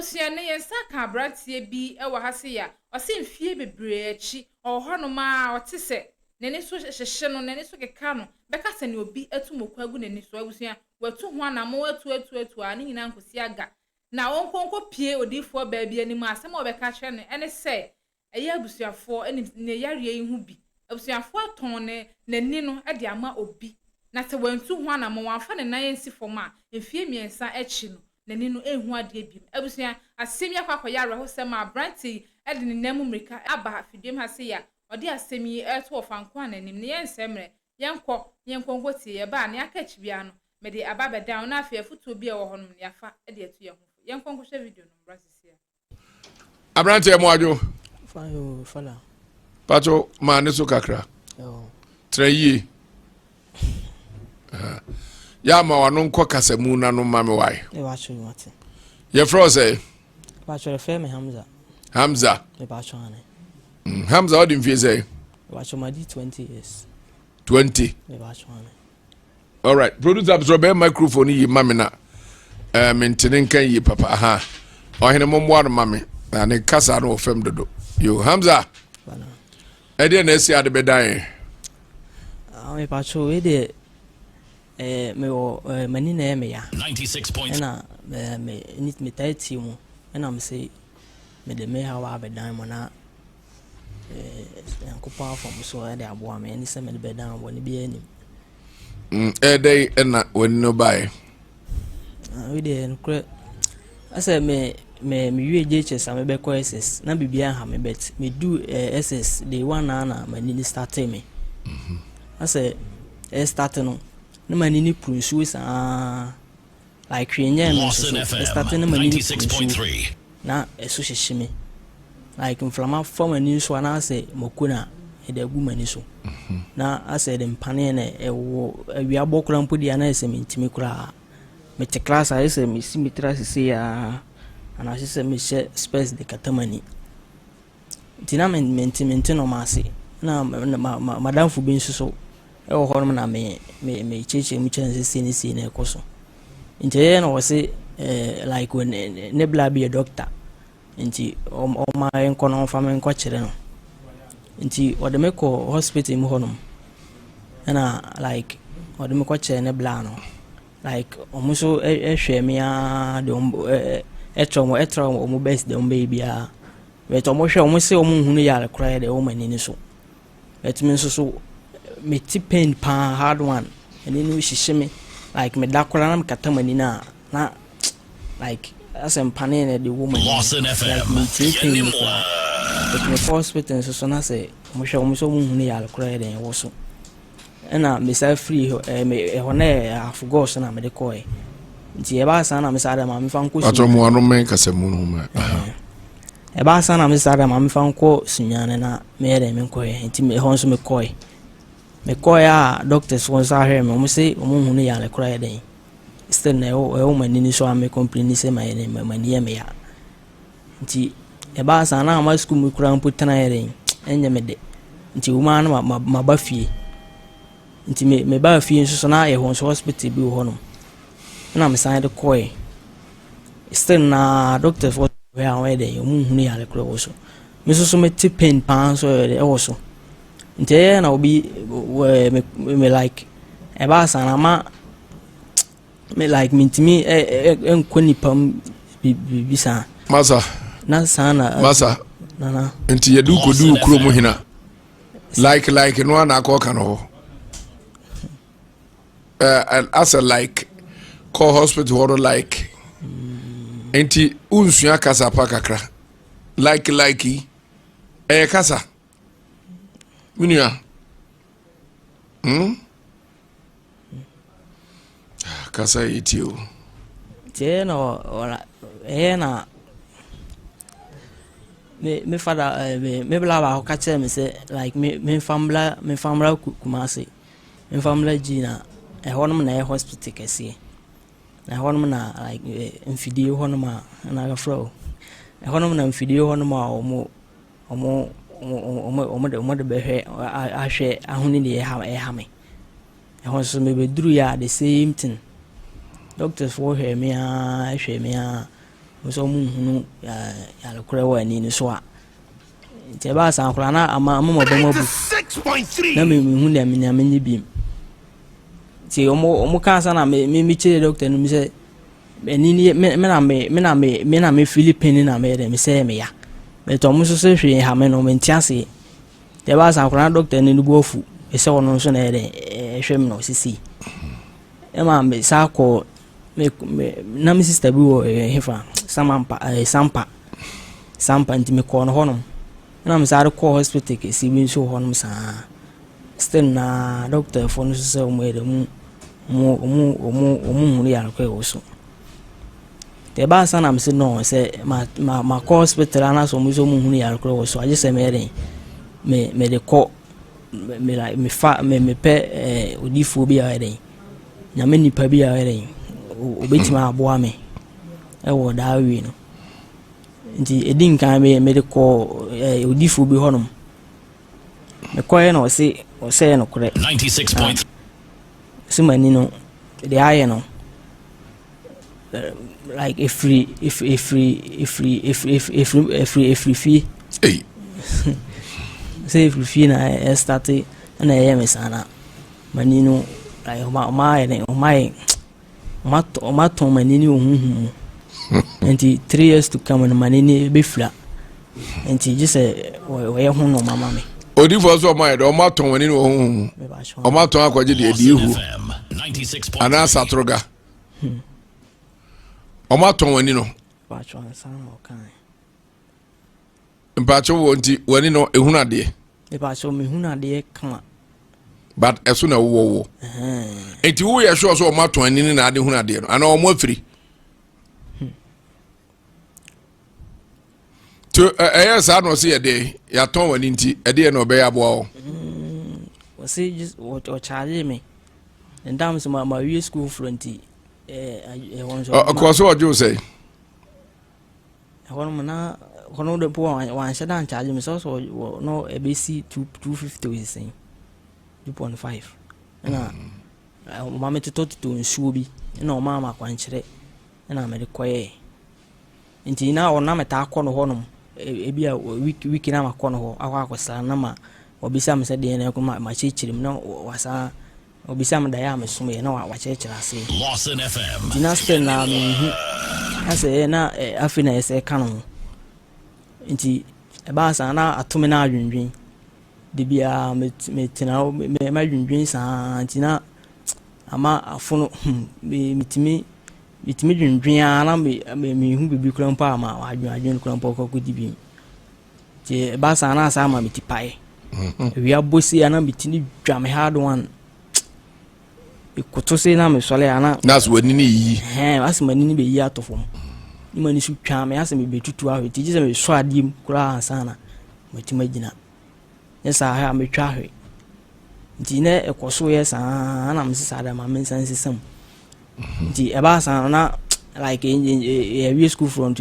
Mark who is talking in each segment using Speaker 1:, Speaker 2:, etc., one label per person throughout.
Speaker 1: Abusia ne yensa ka abratie bi e wa ha se ya o se mfie bebre achi o ho no ma o te se nene so hyehye no nene so keka no beka se ne obi atumokwa gu nene so abusia watu ho anamo atu ani nyina nkosi aga na wonkonko pie odifo ba bia ni mu asem obeka hye ne ene se eye abusuafo eni ne yare yi hu bi abusuafo aton ne nani no de ama obi na se wantu ho anamo wanfa ne nan ensi foma mfie miensa achi no nani no ehu ade biem abusia asemi akwa yare ho se ma branti ede ne namu mrika aba fidiem ha se ya odi asemi eto ofanko ananim ne yensemre yenkonko tie ye ba ne aka chibia no me de aba be down na afia futu bi e wo honom ne afa ede eto ye ho yenkonko hwe video no brasisi ya
Speaker 2: abranti emo adwo
Speaker 3: fayo fala
Speaker 2: pato ma ne so kakra treyi ya ma wano nko kasemu na no mame wai
Speaker 3: e ba cho mate
Speaker 2: ye froze
Speaker 3: ba cho fe me
Speaker 2: Hamza
Speaker 3: e ba cho ane
Speaker 2: Hamza odi mfie say
Speaker 3: ba cho ma di 20 years
Speaker 2: 20
Speaker 3: e ba cho ane
Speaker 2: all right producer absorb microphone yi mame na mentene kan yi papa aha ohene momwa no mame na ne kasa no fem dodo yo Hamza
Speaker 3: bana
Speaker 2: e de na esi ade bedan
Speaker 3: me ba cho e de me o mani na me ya
Speaker 4: 96
Speaker 3: na me nit me taiti mu na me say me de me ha wa bedan mo na yankopa fam so e de abo me ni se me de bedan bo ni bi ani
Speaker 2: e dey na woni no bai
Speaker 3: we de nkre asa me wie JHS am be ko SS na bibia ha me bet me do SS day one na mani ni start me asa start no na mani ni prusu sa like yenye no start na mani ni
Speaker 4: 96.3
Speaker 3: na eso hyehye like inflama form ani so na ase mokuna e da gu mani so na ase de mpane na ewo awia bokura mpodi ana ese mentimi kura mete class a ese mi simitra sisi ya ana ase mi she space de katamani tina mentimi no mase na madam fu bin so e wo hono na me cheche mu chance sisi na ekoso nje na wo se like when nebla be a doctor nti o ma enko no fama enko kire no nti o de meko hospital mu honum na like o de meko kire nebla no like o muso hwe me a de etro o mu best de o baby a we to mo hwe o mu se o mu hunu ya kra de o mani ni so etimi so me tipen pa hard one eni no hihye me like me dakora na katamani na like as a panel the woman
Speaker 4: Lawson FM
Speaker 3: but me hospital so na say mo hwe mo so mu hunu ya kra de wo so na me sa free me hone afugo so na me de koy nti e ba sa na me sa da ma me fa nko
Speaker 2: pato mo anu men kasemu no ma
Speaker 3: e ba sa na me sa da ma me fa nko sunyane na me de me koy nti me hon so me koy a doctors won sa here me mo say mo hunu ya kra de still na o mani ni so am complain say my name mani ya me ya nti e ba sa na ma school me kura mputana yere enye me de nti uma na ma ba fie nti me ba fie so na ye hon so hospital bi ho no na me san de koy still na doctors for where am de yo mu hunu ya kura wo so me so me tipen pan so e wo so nti na obi me like e ba sa na ma me like mintimi enkoni pam bibisa
Speaker 2: masa
Speaker 3: na sana
Speaker 2: masa
Speaker 3: na
Speaker 2: enti yedu kodu kuro mu hina like no na ko kan ho and as a like call hospital or like enti unsua kasa pa kakra like kasa munia kasa itio
Speaker 3: teno ora na me fada me bla ba ka che me se like me famla kumase me famla jina e honum na e hospital kese na honum na like mfidie honum na ga fro e honum na mfidie honum omo de behwe ahwe ahuni ne e ha me e hon so me beduru ya the same thing doctors for hear me so mu hunu ya lokore wa ni ni so a nti ba san akora na ama mo bo mabu
Speaker 4: 6.3
Speaker 3: na me hu na me nya me bi ti omo kan sa na me chire doctor no mi se enini me na me Philippine na me de me se me ya me to mo so se hwe ha me no me ntiase de ba san akora doctor ni bu ofu e se wono so na de hwe me no sisi e ma me sa ko me na me sister bi wo hefa sampa nti me ko no hono na me sa ko hospital ke si bi so hono sa still na doctor for no so mo de mu hu ya ko so te ba sa na me se no se ma ko hospital na so mu hu ya ko so aje se me de me de ko me pe odifo bi ya de nya me nipa bi ya de obetima aboa me e wo da wi no nti edin kan me de ko odifo bi honom me ko ye no se no kore
Speaker 4: 96.3
Speaker 3: simani no de aye no like if free fee
Speaker 2: Hey.
Speaker 3: say if fee na start na ye me sana mani no like ma to mani ni ohun enti 3 years to come na mani ni be fla enti just we ho no mama me
Speaker 2: Odi for so my do ma ton wani no hu. O ma ton akwaje de edi hu.
Speaker 4: FM 96.3
Speaker 2: Ana satroga. O ma ton wani no.
Speaker 3: ba chwa sana o kan
Speaker 2: Mpacho wonti wani no ehunu ade.
Speaker 3: e ba so me huna de kan
Speaker 2: But eso na wo. Enti wo ye sure so o ma ton ani na ade hunu ade no. Ana o mo afiri. To sa no se ye de ya ton wani nti ade no be ya bo o.
Speaker 3: o say just o charge me and damn so my we school front won so
Speaker 2: Ko so ojo say.
Speaker 3: hono na hono de po wan sha dan charge me so no abc 250 we say 2.5 na mama to nsuo bi na o mama kwankyere na me de koye nti na o na meta akọ no hono ebi a wiki na makọ no ho akwa na ma obisa me se de na ko ma chechirim na wasa obisa me da ya me som ye na wa chechira ase
Speaker 4: Lawson FM
Speaker 3: dinastel na me hu ase na afina ese kanu nti e ba sa na atome na adwendwen de bia me tina me adwendwen sa nti na ama afono mitimi dwendwen ana me hu bibi kura mpa ama adwen kura mpa ko dibi je ba sa na sa ama mitipae wi abosi ana mitini dwame hard one ikoto se na me sole ana
Speaker 2: That's wani ni yi.
Speaker 3: asimani ni be yi atofom ni mani su twame asemi betutu ahwe ti je me so adim kura ansana matima gina yesa ha me twa ahwe nti ne ekoso ye sa na me sisa da ma me sansi sam nti e ba sa na like we school front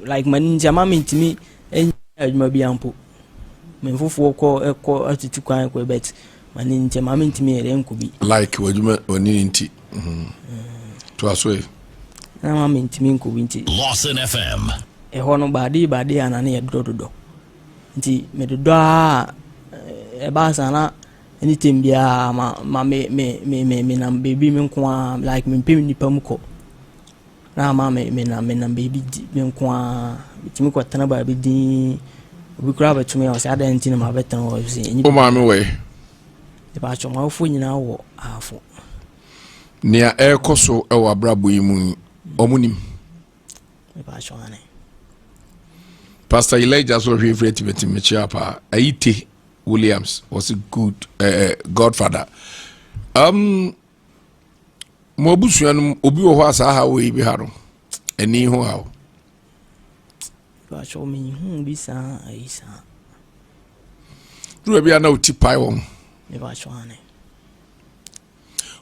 Speaker 3: like mani nja ma me ntimi adwuma bi ampo me fufu ko atutu kwan ko bet mani nja ma me ntimi ere nkubi
Speaker 2: Like wajuma wani nti. To aso
Speaker 3: na ma me ntimi nkubi nti
Speaker 4: Lawson FM
Speaker 3: e hono badi anane ye dododo nti me dodo a e ba sa na anything bia ma me na baby me nko like me pem nipa muko na ma me na baby me nko a bitimi ko tana ba bi din obi kura ba tumi o se adanti na ma betan o se
Speaker 2: o ma me we.
Speaker 3: e ba choma ofo nyina wo afo
Speaker 2: Nia ekoso e wa brabo yi mu omunim.
Speaker 3: e ba choma ne
Speaker 2: Pastor Elijah so favorite me chiapa Aite Williams was a good godfather. Mo busuan obi wo ho asa ha we bi ha no. Eni ho ha.
Speaker 3: ba choma hu bi sa aisa
Speaker 2: Ru bia na otipai won.
Speaker 3: e ba choma ne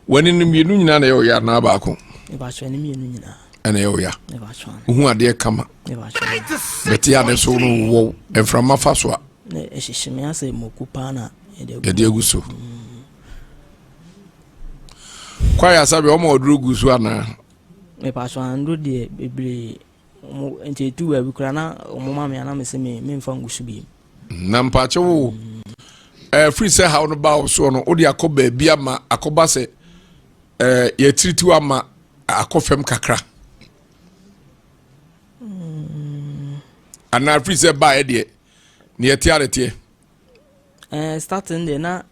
Speaker 2: Wani ni mienu nyina na yo ya na ba ko.
Speaker 3: e ba choma ne mienu nyina
Speaker 2: Ena yo ya.
Speaker 3: e ba choma
Speaker 2: Hu ade kama.
Speaker 3: e ba choma
Speaker 2: Beti ya de so no wo enframa fa so a.
Speaker 3: ne e shishime ase mokupa na e de
Speaker 2: Yede aguso. Kwa ya sabe o ma oduru guso ana.
Speaker 3: me pa so ando de bebre nti tu wa bi kura na omo ma me ana me se me mfa ngusu bi
Speaker 2: na mpache wo free say how no ba so no odi akoba bia ama akoba se ye tritiw ama akofem kakra ana free say ba e de ne ye tiarete
Speaker 3: starting de na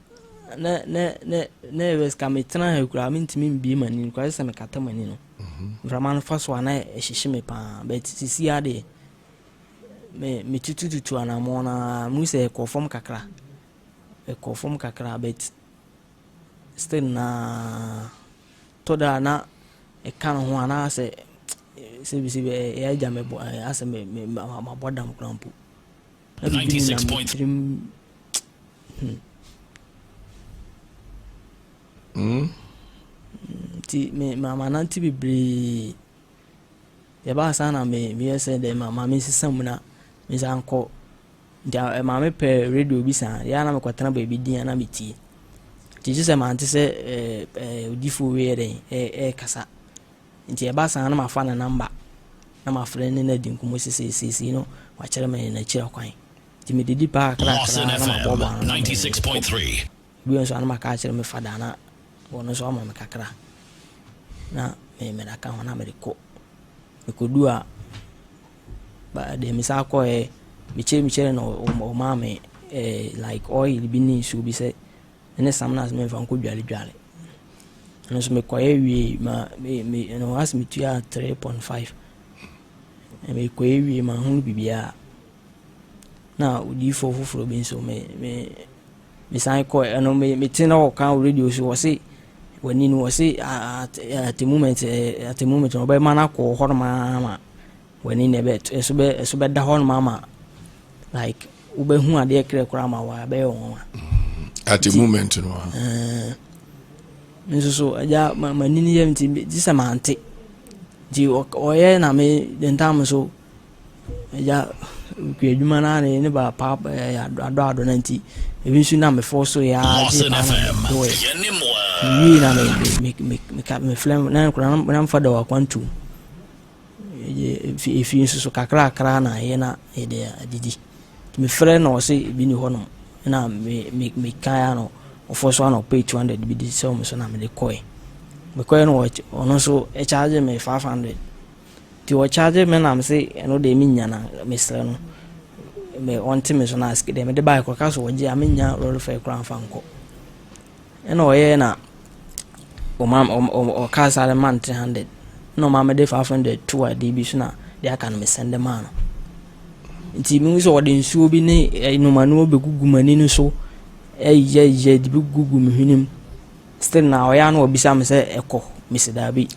Speaker 3: wes ka me tena ha kura me ntimi mbi mani kwa se me kata mani no vraiment fa so ana ehihye me pa but sisi ade me tututu ana mo na mu se ekofom kakra but still na toda na e kan ho ana se bi e ja me ase me mabodam krampu
Speaker 4: 96.3
Speaker 3: ti me mama nanti bibri ya ba sana me yese de mama me sisam na me sanko dia mama pe radio bi san ya na me kwatana ba bi din na me ti ti se man ti se odifo we de kasa nti ya ba sana na ma fa na number na ma friend na di nkumo sisi no wa kire me na kire kwan ti me didi pa kra na ma bobo
Speaker 4: 96.3
Speaker 3: bi on so na ma ka kire me fada na wono so ma me kakra na me da kan na me ko ekodua ba de mi sa ko mi chere no o ma me like oil bi ni su bi se ene samna me fa ko dwale no so me ko wi ma me no as mi tua 3.5 me ko wi ma hu bibia na udi foforo bi so me san ko no me tina o kan radio so wo se wani no se at the moment no be mana ko horma wani ne bet eso be da horma ma like ube hu ade kre kra ma wa be won
Speaker 2: at the moment no
Speaker 3: so aja manini yem ti disamante di oye na me dentam so aja kweduma na ne ba pa ado nanti ebi su na me force ya
Speaker 4: Lawson FM
Speaker 3: we na me flame na kura na mfa da wa kwantu if so kakra na ye na e de adidi me frɛ na ɔse bi ni hɔ no na me kaya no ɔfo so na pay 200 bi di so mo so na me de kɔe no ɔno so e charge me 500 ti o charge me na me se no de me nya na me srɛ no me onti me so na ask de me de buy ko ka so oje amenya roll fair crown fanko ena oye na o ka sale man 300 no ma me de 500 to a db so na de aka no me send man nti mi so de nsuo bi ne no ma no begugu mani no so ye de begugu me hwenim still na oya na obisa me se ekɔ me se da bi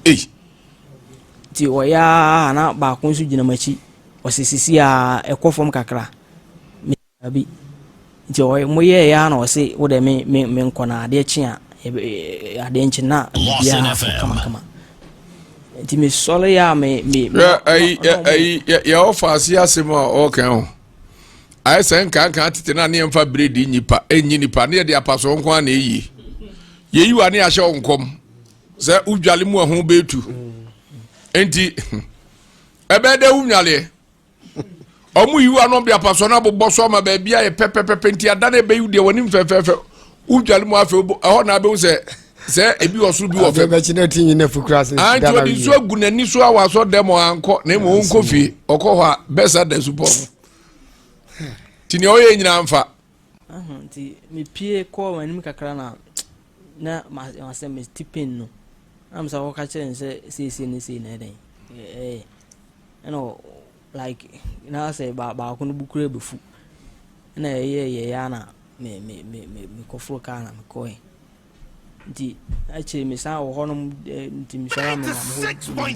Speaker 3: ti oya na ba ko nsu gina machi osisisi a ekɔ fom kakra abi nti oy mo ye ya na ose wo de me nkɔ na ade chi a ade nchi na bia kama nti me sole ya me
Speaker 2: ya ofasi asem a okay ho ai sen kan tete na ne mfa bredi nyipa enyi nipa ne de apaso nko a na eyi yeyi wa ne ahye onkom se udwale mu ho betu enti ebe de unwale omu yiwa no bia paso na bobbo so ma ba bia ye pepepepe nti ada na be yu de woni mfefefe udwale mu afa ho na be se ebi osuru bi wo fe
Speaker 5: be chine tinyi na fukura se
Speaker 2: anti odi so agunani so awa so demo anko na mo nko fi okọ ho a besa da support tini oye nyina mfa
Speaker 3: nti me pie ko wani kakra na ma se me stipend no am sa wo ka chere se na den like na say ba ko no bukure befu na ye ya na me kofro ka na me ko nti ache me sa wo honom nti mi shara me mo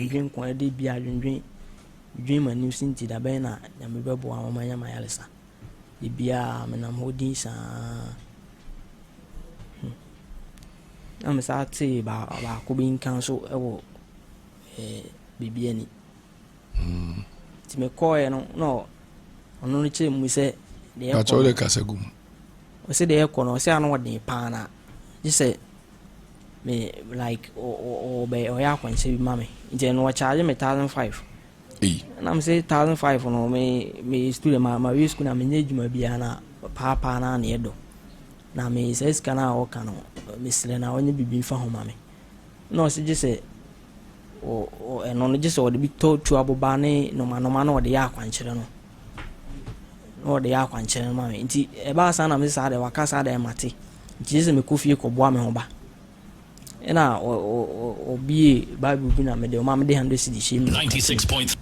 Speaker 3: dwen ko de bia dwen mani sinti da ben na me bebo amanya mayalesa de bia me na modin sa am sa te ba ko bin kan so ewo bibia ni ti me koye no ono ni che mu se de
Speaker 2: ya chole kasagum
Speaker 3: o se de ko no se anu wode pa na jise me like o be o ya kwanse bi mame nje no charge me 1500 and I'm say 1,500 no me student my school na me nyejuma bia na papa na na edo na me say sika na o ka no me sele na onye bibi fa ho ma me no se je se o eno no je se o de bi to tu aboba ne no ma na o de ya akwankyere no no de ya akwankyere ma me nti e ba sa na me sa de waka sa de mate nti se me kofie ko boa me ho ba ena o bi bible bi na me de o ma me de 100 cedis shemi
Speaker 4: 96.3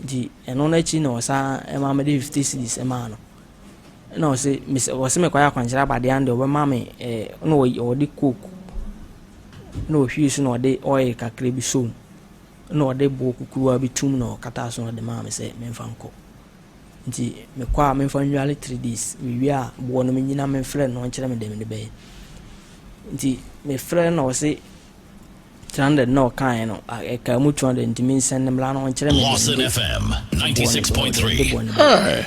Speaker 3: di eno na chi no sa e ma me de 50 cedis e ma no no se me kwaya kwankyere ba de ande o be ma me no o de coke no hwie so no de oil kakra bi so no de bo kukuwa bi tum no kata so no de ma me se me mfa nko nti me kwa me mfa nwale 3 days me wi a bo no me nyina me frɛ no nkyere me de me de be nti me frɛ no se 300 no kan no e ka mu 200 nti me send me la no nkyere me
Speaker 4: Lawson FM 96.3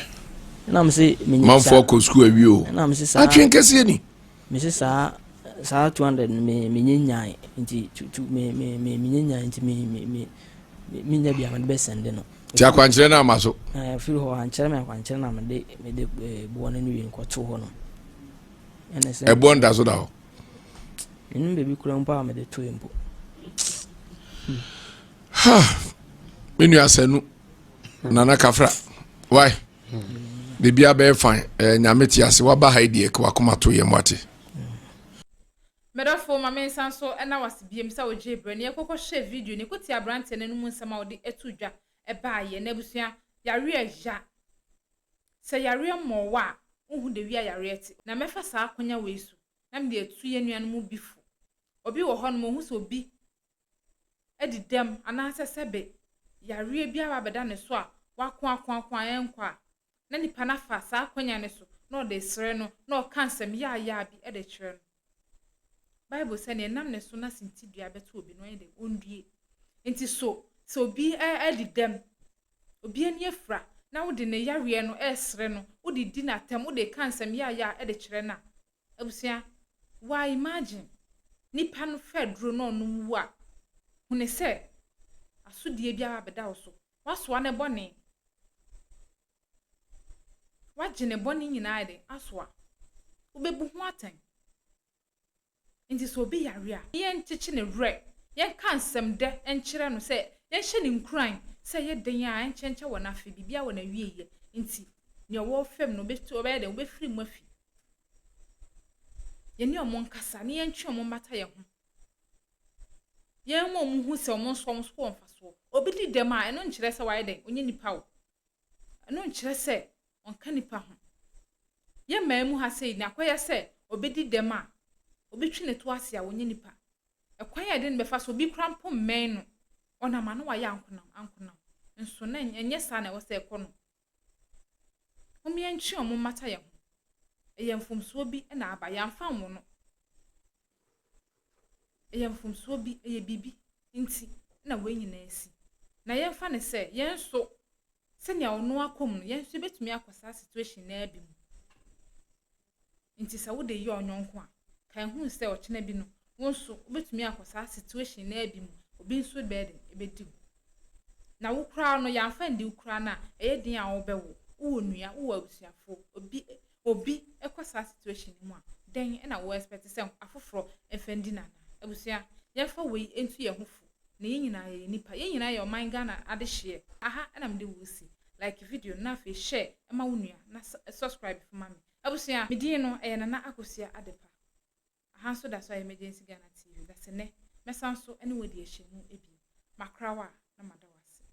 Speaker 3: na me se me
Speaker 2: man for ko school awi o
Speaker 3: na me se sa
Speaker 2: atwen kese ni
Speaker 3: me se sa 200 me nyenyan nti me nyenyan nti me nya bia me be send no
Speaker 2: ti akwankyere na amaso
Speaker 3: feel ho ankyere me akwankyere na me de bo na ni nko to ho no ene se
Speaker 2: e bonda so da ho
Speaker 3: enu bebi kura mpa me de to empo
Speaker 2: menu asenu nana kafra why de bia be fine nyame ti ase wa ba haidie kwa koma to ye mwate
Speaker 1: medafo mama nsanso na wasibiem sa oje brani ekokọ share video ni koti abrante ne numu nsama odi etudwa e baaye na busua yare aja se yare mowa uhu de wi yare eti na mefa sa akonya weisu na me de etu ye nuanom bifu obi wo hɔ no mo hu so obi edidem anase sebe yare bia ba beda ne so a wakon enkwa na nipa na fa sa akonya ne so na ode sere no na o kansem ya bi e de kyerɛ no Bible say ne nam ne so na sintidua beto obi no de ondue enti so obi edidem obi ani afra na wo de ne yare no esere no wo de di na tem wo de kansem ya e de kyerɛ na abusia why imagine nipa no fedro no no wu a hune se asodie bia abeda wo so wasoa ne bone wagene bone nyina ide asoa obebu ho atan nti so obi yare a yen chichi ne re yen kansem de enkyere no se yen hye ne nkran se ye den a enkyenche wo na afi bibia wo na wieye nti ne wo fem no betu obeye de wo befiri mu afi yeni omon kasa ne yen twe omon mata ye ho yen mo mu hu se omon so mfaso obi di dem a eno nkyere se waye den onye nipa wo eno nkyere se onka nipa ho ye maamu ha se ni akoye se obi di dem a obi twi ne to ase a onye nipa ekwan ya de ne befa so obi krampo men no ona ma no wa ya ankonam nso na enye sa na wo se ekọ no omi entwe omon mata ye ho eyemfumso bi na aba yamfa wo no eyemfumso bi eye bibi nti na we nyina asi na yemfa ne se yenso se nya ono akom no yenso betumi akosa situation na abi mu nti sa wo de ye onyonko a kan hu se o chena bi no wonso betumi akosa situation na abi mu obi nso bed ebedi na wo kra no yamfa ndi wo kra na eye din a wo bewo wo nua wo abusuafo obi ekosa situation mu a den na wo expect se afoforo efendi na abusia yefa we entu ye hofu na yenyina ye nipa yenyina ye oman Ghana ade hye aha na mde wo si like video na fe share ema wo nua na subscribe for mami abusia medin no na akosia adepa aha so da so emergency Ghana TV da se ne mesanso ene wo de hye mu ebi makrawa na madawase